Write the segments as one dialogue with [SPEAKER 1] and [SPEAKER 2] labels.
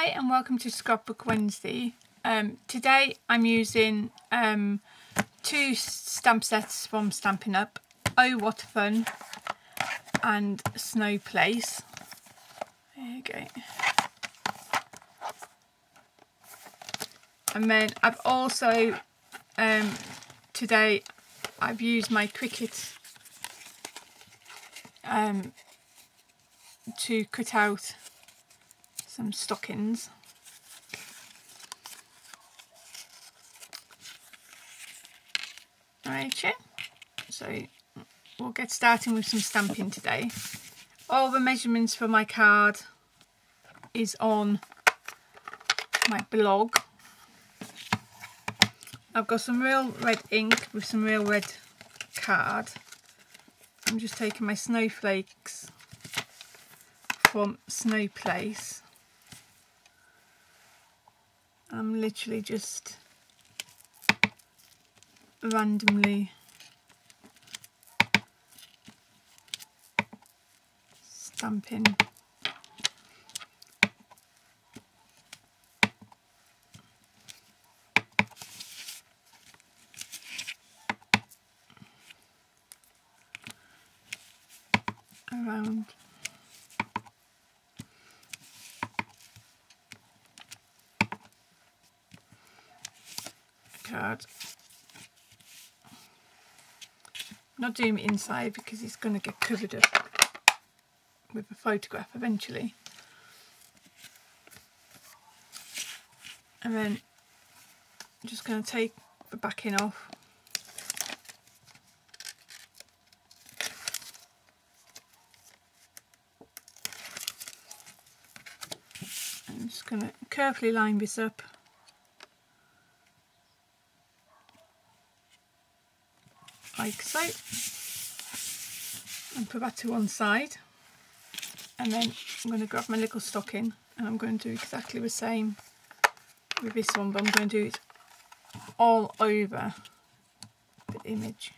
[SPEAKER 1] Hi and welcome to Scrapbook Wednesday. Today I'm using two stamp sets from Stampin' Up, Oh What Fun and Snow Place. There you go. And then I've also, today I've used my Cricut to cut out some stockings. Right, so we'll get starting with some stamping today. All the measurements for my card is on my blog. I've got some real red ink with some real red card. I'm just taking my snowflakes from Snow Place. I'm literally just randomly stamping around the card. I'm not doing it inside because it's going to get covered up with a photograph eventually. And then I'm just going to take the backing off. I'm just going to carefully line this up. Like so, and put that to one side, and then I'm going to grab my little stocking and I'm going to do exactly the same with this one, but I'm going to do it all over the image.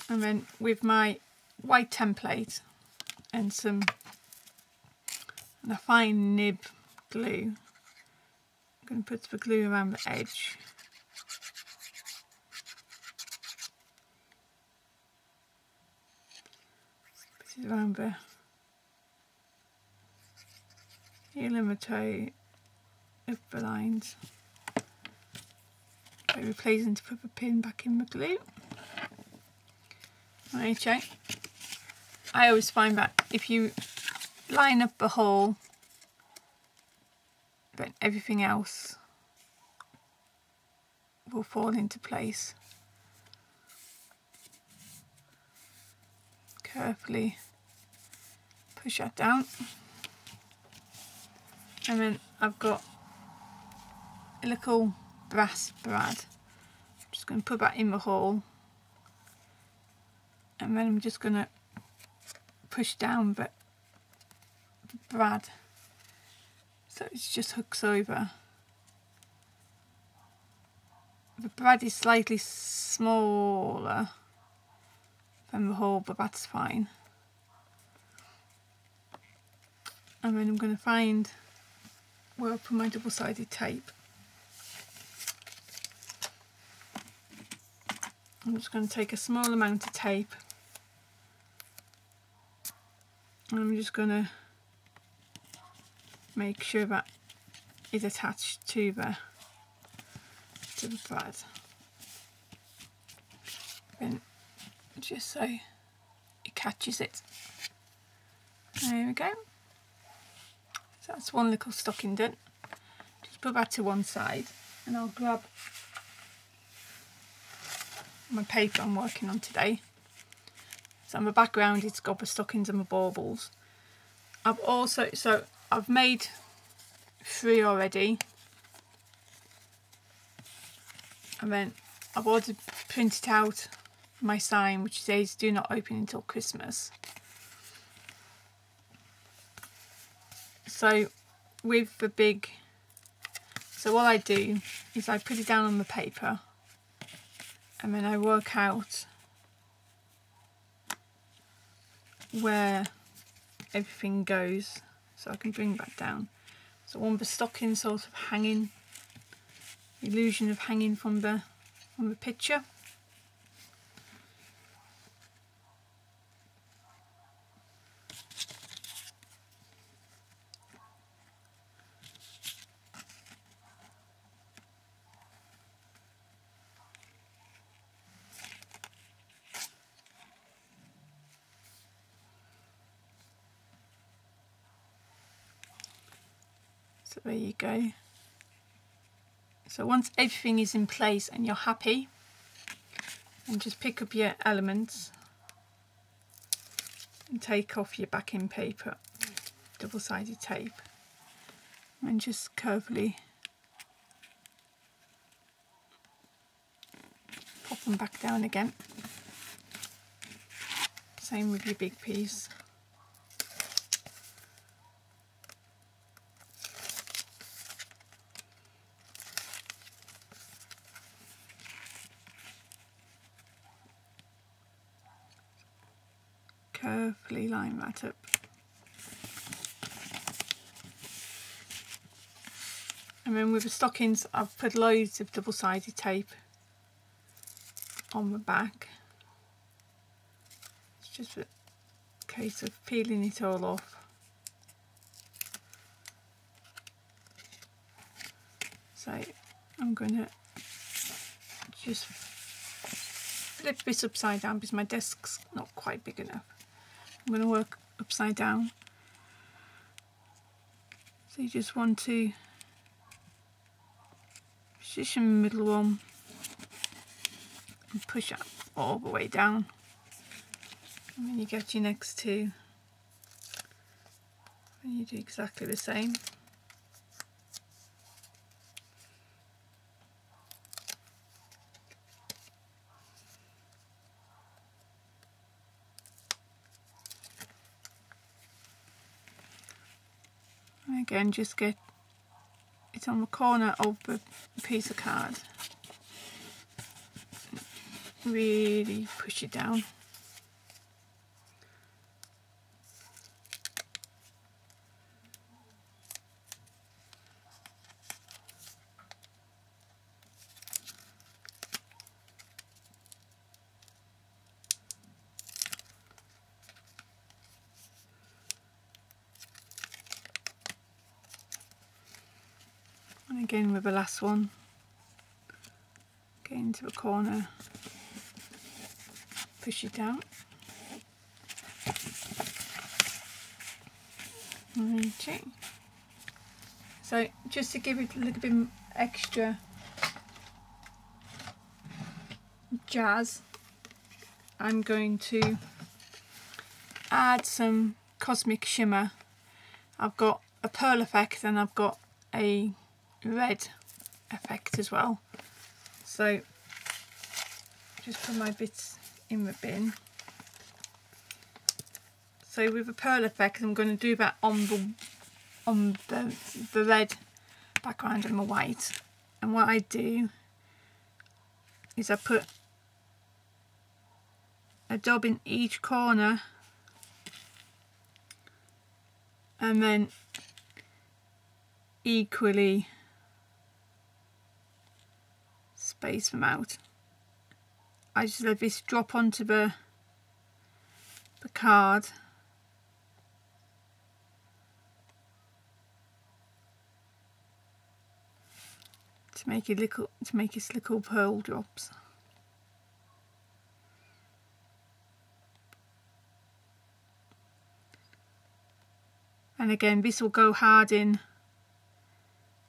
[SPEAKER 1] And then with my white template and a fine nib glue, I'm going to put the glue around the edge. Put it around the heel and the toe of the lines. Very pleasant to put the pin back in the glue. Okay, I always find that if you line up the hole, then everything else will fall into place. Carefully push that down, and then I've got a little brass brad. I'm just going to put that in the hole. And then I'm just going to push down the brad so it just hooks over. The brad is slightly smaller than the hole, but that's fine. And then I'm going to find where I put my double-sided tape. I'm just going to take a small amount of tape and I'm just going to make sure that it's attached to the brad. Then just so it catches it. There we go. So that's one little stocking done. Just put that to one side and I'll grab my paper I'm working on today. So on the background it's got the stockings and the baubles. I've made 3 already, and then I've already printed out my sign which says do not open until Christmas. So with the big, so what I do is I put it down on the paper and then I work out where everything goes so I can bring that down. So I want the stocking sort of hanging, illusion of hanging from the picture. So there you go. So once everything is in place and you're happy, and just pick up your elements and take off your backing paper, double-sided tape, and just carefully pop them back down again. Same with your big piece. Carefully line that up. And then with the stockings, I've put loads of double-sided tape on the back. It's just a case of peeling it all off. So I'm going to just flip this upside down because my desk's not quite big enough. I'm going to work upside down. So you just want to position the middle one and push it all the way down. And then you get your next two. And you do exactly the same. And again, just get it on the corner of the piece of card. Really push it down. And again with the last one, get into the corner, push it down. Okay. So just to give it a little bit extra jazz, I'm going to add some cosmic shimmer. I've got a pearl effect and I've got a red effect as well. So just put my bits in the bin. So with the pearl effect, I'm going to do that on the red background and the white. And what I do is I put a dab in each corner and then equally space them out. I just let this drop onto the card to make its little pearl drops. And again, this will go hard in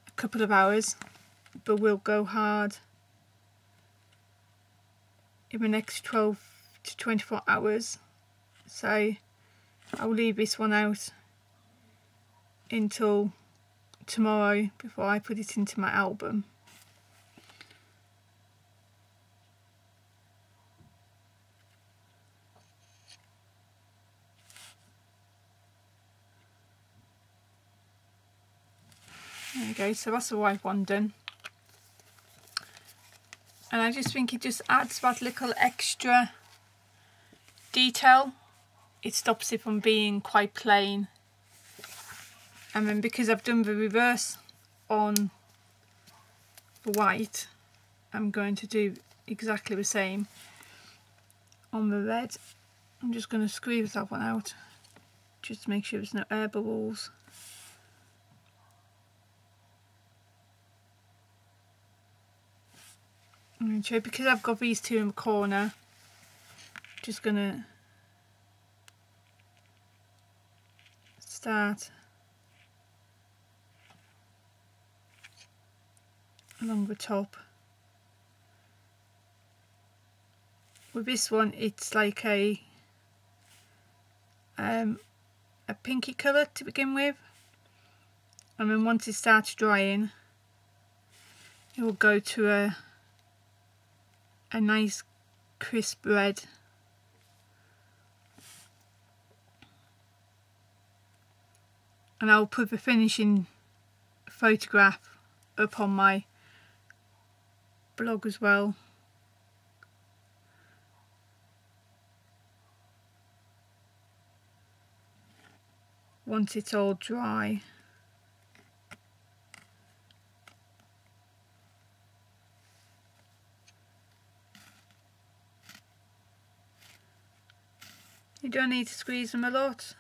[SPEAKER 1] a couple of hours, but will go hard in the next 12 to 24 hours. So I'll leave this one out until tomorrow before I put it into my album. Okay, so that's the white one done. And I just think it just adds that little extra detail. It stops it from being quite plain. And then because I've done the reverse on the white, I'm going to do exactly the same on the red. I'm just going to squeeze that one out just to make sure there's no air bubbles. Okay, because I've got these two in the corner, just going to start along the top. With this one, it's like a pinky colour to begin with, and then once it starts drying, it will go to a nice crisp red. And I'll put the finishing photograph up on my blog as well. Once it's all dry. You don't need to squeeze them a lot.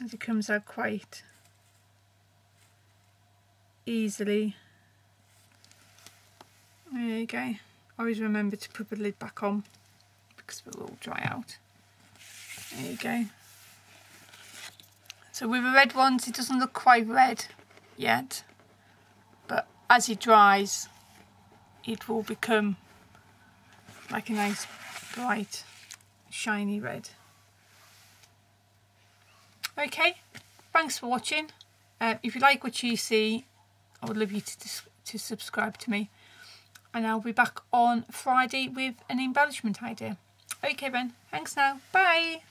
[SPEAKER 1] As it comes out quite easily. There you go. Always remember to put the lid back on because it will all dry out. There you go. So with the red ones, it doesn't look quite red yet, but as it dries, it will become like a nice bright shiny red. Okay, thanks for watching. If you like what you see, I would love you to subscribe to me, and I'll be back on Friday with an embellishment idea. Okay then, thanks now, bye.